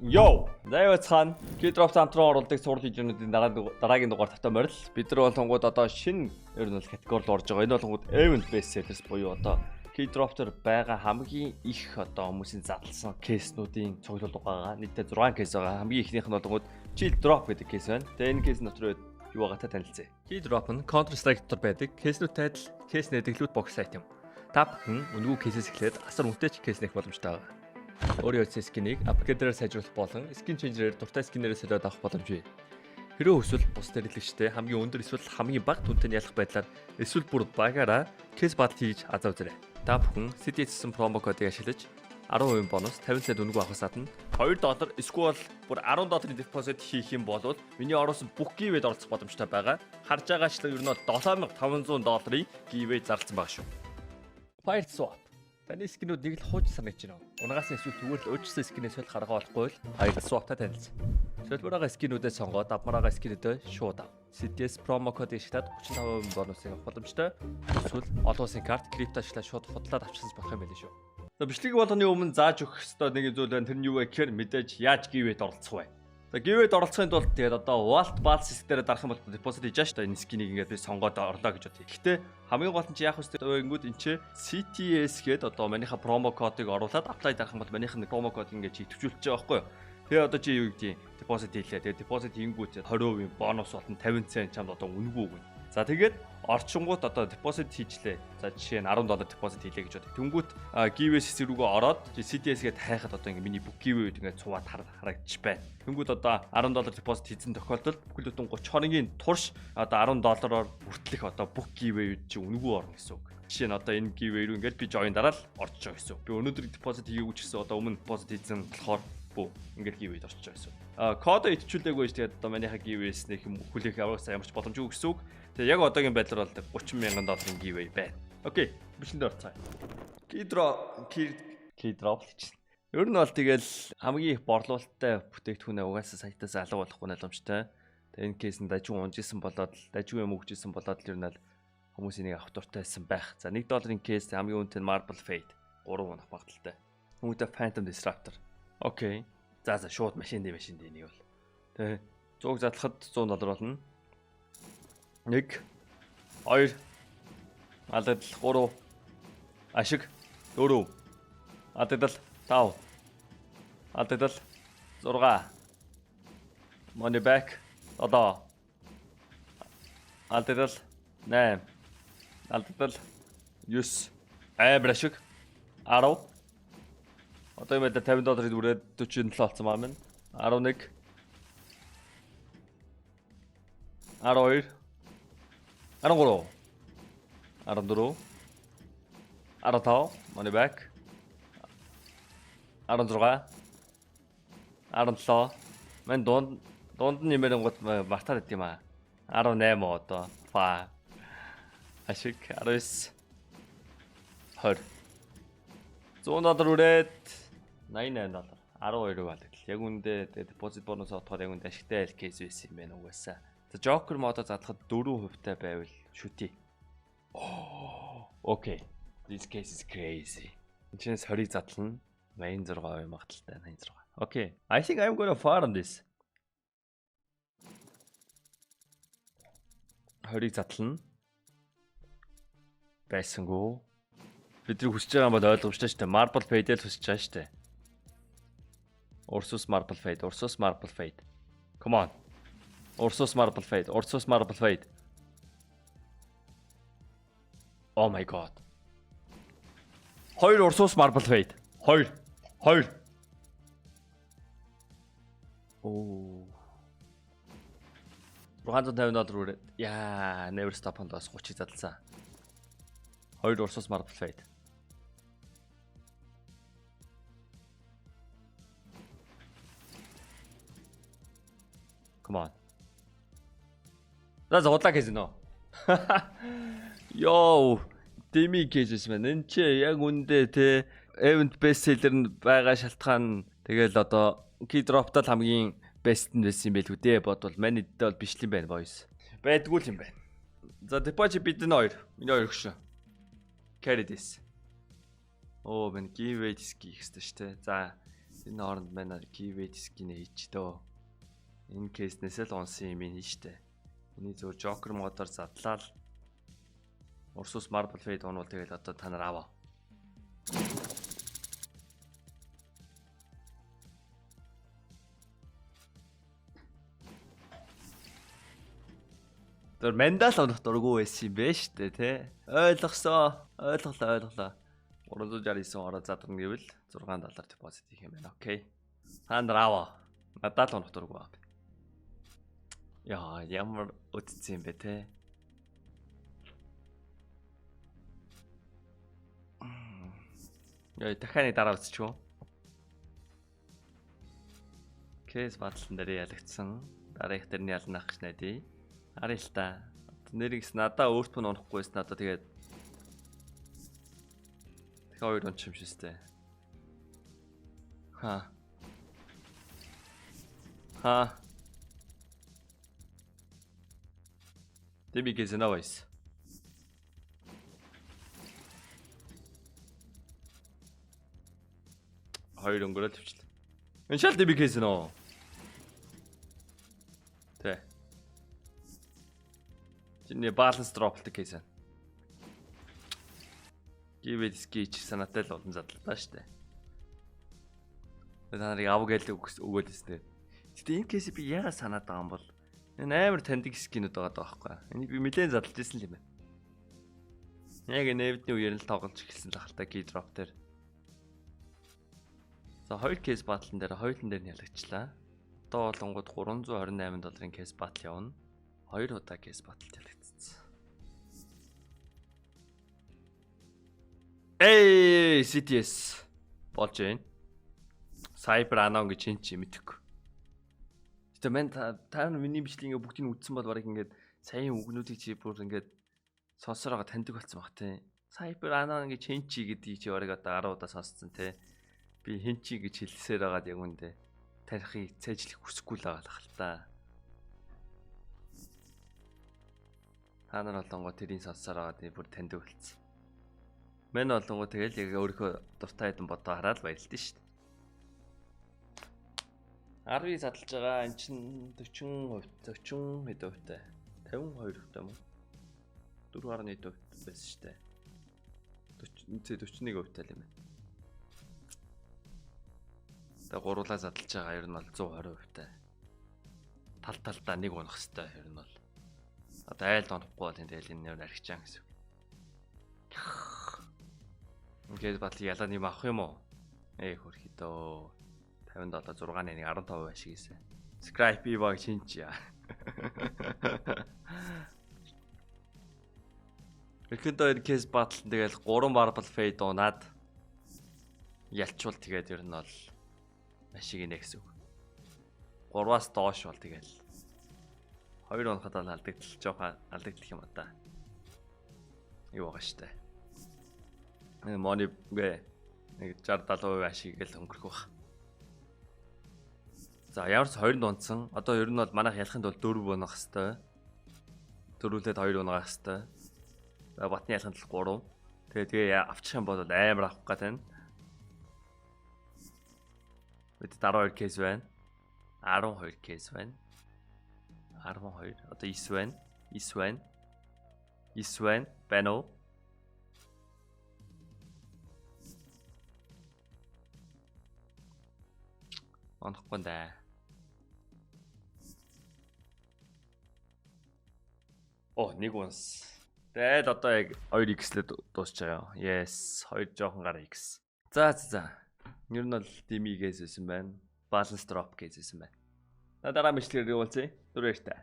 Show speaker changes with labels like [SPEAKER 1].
[SPEAKER 1] Йоо! Заяа цаана Kidrop хамтран оролдог сурал хилэнүүдийн дараагийн дугаар тавтай морил. Бид нар болонгууд одоо шинэ ер нь бол категорид орж байгаа. Энэ болонгууд event based sellers буюу одоо Kidrop дээр байгаа хамгийн их одоо хүмүүсийн задлсан кейснүүдийн цуглуул байгаа. Нийтдээ 6 кейс байгаа. Хамгийн ихнийх нь болонгууд Chill Drop гэдэг кейс байна. Тэгээ энэ кейс дотор юу байгаа та танилцъя. Kidrop нь Counter Strike дотор байдаг. Кейснүүдтэй адил кейс нэдэглүүд бокс сайт юм. Та бүхэн үнэгүй кейсээс эхлээд асар үнэтэй ч кейс нэх боломжтой байгаа. Өөрийн утас скинийг апгрейдээр сайжруулах болон скин ченжерээр дуртай скинээрээ солиод авах боломжтой. Хэрэв эсвэл бус хэрэглэгчтэй хамгийн өндөр эсвэл хамгийн бага түнтэй ялах байдлаар эсвэл бүр багаараа кейс бат хийж азаа үзээрэй. Та бүхэн CDS промо кодыг ашиглаж 10% бонус 50 цент үнэгүй авахаас гадна $2 эсвэл бүр $10 депозит хийх юм бол миний оруулсан бүх гивэд оролцох боломжтой байгаа. Харж байгаачлан ер нь $7500 гивэ зарласан байгаа шүү. Fire Swap. Таны скинүүд нэг л хууч санагдаж байна. Унагаас нь эсвэл зүгээр л өөрчлөсөн скинээс солих арга болохгүй л Fire Swap-тай танилцсан. Солбороо скинүүдээ сонгоод авмараа скинүүдээ шууд ав. CDS промо кодыг ашиглаад 35% бонусыг авах боломжтой. Эсвэл олон улсын карт крипто ашиглаад шууд худалдаад авчихсан болох юм байл шүү. За бичлэг болгоны өмнө зааж өгөх ёстой нэг зүйл байна. Тэр нь юу вэ гэхээр мэдээж яаж гивэд оролцох вэ? За гивэд оролцохын тулд тэгээд одоо Vault Balls системээр дарах юм бол депозит хийж байгаа шүү дээ. Энэ скинийг ингээд би сонгоод орлоо гэж бодъё. Гэхдээ хамгийн гол нь чи яах вэ гэвэл энэ чи CTS гээд одоо манийха промо кодыг оруулаад apply дарах юм бол манийх нь промо код ингээд чи төвчүүлж байгаа байхгүй юу? Тэгээ одоо чи юу гэдгийг депозит хийлээ. Тэгээ депозит хийнгүүт 20% бонус болон 50 цент чамд одоо үнэгүй өгнө. За тэгээд орчингууд одоо депозит хийжлээ. За жишээ нь $10 депозит хийлээ гэж бодъё. Тэнгүүт giveaway рүүгээ ороод CTS-гээд хайхад одоо ингээ миний бүх giveaway ингээд цуваад харагдчих байна. Тэнгүүт одоо $10 депозит хийсэн тохиолдолд бүхэл бүтэн 30 хоногийн турш одоо $10-оор бүртлэх одоо бүх giveaway чи үнэгүй орно гэсэн үг. Жишээ нь одоо энэ giveaway рүү ингээд би join дараал орж байгаа гэсэн үг. Би өнөөдөр депозит хийгээгүй ч гэсэн одоо өмнө депозит хийсэн болохоор бүү ингээд giveaway-д орж байгаа гэсэн үг. Кодо итчүүлээгүй ч тэгээд одоо манийха giveaway-с нэг юм хүлээх авахсаа ямарч боломжгүй гэсэн үг. Тэгээ яг одоогийн байдлаар бол $30,000 giveaway байна. Окей, бичлэнд орцгаая. Kidrop гэж. Ер нь бол тэгэл хамгийн их борлуулалттай бүтээгдэхүүнээ угаасаа сайтаас алга болохгүй боломжтой. Тэгээ энэ кейсэнд дажгүй унжсэн болоод дажгүй юм өгчсэн болоод л ер нь хүмүүсийн нэг авах дуртай байсан байх. За $1 кейс хамгийн үнэтэй нь Marble Fade 3 унах багталтай. Хүмүүстээ Phantom Disruptor. Окей. За шууд машин дээр нэг бол. Тэгээ 100 задлахад $100 болно. 1 2 алдал 3 ашиг 4 алдал 5 алдал 6 money back одоо алдал 8 алдал 9 амар ашиг 10 одоо юм да $50 дүрээд 47 болсон маа минь 11 12 13 14 15 money back 16 17 мен дунд нэмэрэнгууд мартаад идэв юм аа 18 одоо фа ашиг 19 20 $100 үрээд $88 12 балгал. Яг үндэ депозит бонус отохоор яг үндэ ашигтай айл кейс байсан юм байна угаасаа. За Joker модо задлахад 4% тай байвал шүтээ. Okay. This case is crazy. Энэчнээс 20 задлана. 86% магадaltaй 86. Okay. I think I'm going to far on this. 20 задлана. Байсангүй. Бидний хүсэж байгаа юм бол ойлгомжтой шүү дээ. Marble Fade л хүсэж байгаа шүү дээ. Ursus Marble Fade. Come on. Ursus Marble Fade. Oh my god. 2 Ursus Marble Fade. 2. Oh. $150 үрээд. Яа, never stop on бас 30 задлсан. 2 Ursus Marble Fade. Come on. За удлаа гэж нөө. Йоо, дими кейс мэн. Энд чи яг үндэ те event best seller нь байгаа шалтгаан тэгэл одоо Kidrop-тай хамгийн best нь байсан юм байлгүй дээ бодвол манайдээ бол биш л юм байна boys. Байдгүй л юм байна. За deposit бид энэ хоёр. Миний хоёр хөшөө. Carry this. Оо мен giveaway disk хийх хэрэгтэй шүү дээ. За Энэ хооронд манай keyword skin хийчдөө. Энэ кейснээс л унсан юм ин штэ. Эний зөв Joker модоор задлаа л Ursus Marble Fade онвол тэгэл одоо та нар аваа. Тэр мандал онох дурггүй байсан юм бэ штэ тий. Ойлголоо. 369 ороо задрна гэвэл 6 доллар депозит хийх юм байна. Окей. Та нар аваа. Надад л онох дурггүй аа. Яа, ямар үтцсэн юм бэ те. Яа, дахиад нэг дараа үтсчихв. Кейс батлан дээр ялагдсан. Дараах дэрний ялнах гэж найдаа. Харъя л та. Нэрийгс надаа өөртөө унахгүйс надаа тэгээд дахиад хоёр унч юм шээстэй. Ха. Дэмигээс навайс. Хоёр өнгөрөө төвчлээ. Энэ шал дэмигээс нөө. Тэ. Чиний баланс дроплдаг кейс. Гівэд скич санаатай л олон задлаа штэ. Та нарыг авгээл өгөөд өстэй. Гэтэ энэ кейс би яагаад санаад байгаа юм бол энэ амар таньдаг скинүүд байгаа даахгүй. Энийг би нэлээд задлж ирсэн л юм байна. Яг нэвдний үеэр л тоглож эхэлсэн л ахaltaа Keydrop дээр. За 2 кейс батлан дээр хоёулын дээр нь ялагчлаа. Одоо болонгод $328 кейс батл явна. 2 удаа кейс баталж ялагдсан. CTS болж байна. Cyber Anon гэж энэ чи мэдээгүй. Гэтэ мен та миний бичлэгээ бүгдийг нь үзсэн бол барыг ингээд сайн үгнүүдийг чи бүр ингээд сонсороо таньдаг болсон баг те. Cyber Anon гэж энэ чи гэдгийг чи барыг одоо 10 удаа сонсцсон те. Би хин чи гэж хэлсээр байгаад яг үндэ тарихыг цээжлэх хүсэхгүй л байгаа л хальта. Та нар болонгоо тэрийг сонсороо байгаад бүр таньдаг болсон. Мен болонгоо тэгэл яг өөрийнхөө дуртай хэдэн бодоо хараад баярлалаа шүү дээ. 10-ыг задлж байгаа эн чин 40% хэд хувьтай 52% юм уу 4.1% байсан шүү дээ 41% л юм байна. Тэгээ гуруулаа задлж байгаа ер нь бол 120%тай талдаа нэг унах хэвээр ер нь бол одоо айл онохгүй бол тэгэл энэ нэр архичаа гэсэн. Ингээд батал ялааны юм авах юм уу? Хөрхидөө 50 доллар 6-ны 15% ашигсэн. Scribe би баг шинж яа. Эхэнтэй кейс батал тэгэл 3 marble fade унаад ялчвал тэгээд ер нь бол ашиг инэ гэсэн үг. 3-аас доош бол тэгэл 2 унахад л алдагдчих жоохон алдагдчих юм одоо. Юу байгаа штэ. Мони гэ нэг 60-70% ашиг гэл өнгөрөх баг. За ямар ч 20 унтсан. Одоо ер нь бол манайх ялахынд бол 4 унах хэвээр. Дөрвөлээд 2 унаах хэвээр. Батны ялахынд л 3. Тэгээ авчих юм бол амар авах гад байна. Бид 12 кейс байна. 12 кейс байна. 12. Одоо 9 байна. 9 байна. 9 байна. Бано. Онохгүй даа. Нэг унс. Тэгээд одоо яг 2x-лээ дуусч байгаа. Yes, 2 жоохон гараа x. За. Ер нь бол дими гэжсэн байна. Balance drop гэжсэн байна. Дараа мэдлэгээр уулзъя. Түр баяртай.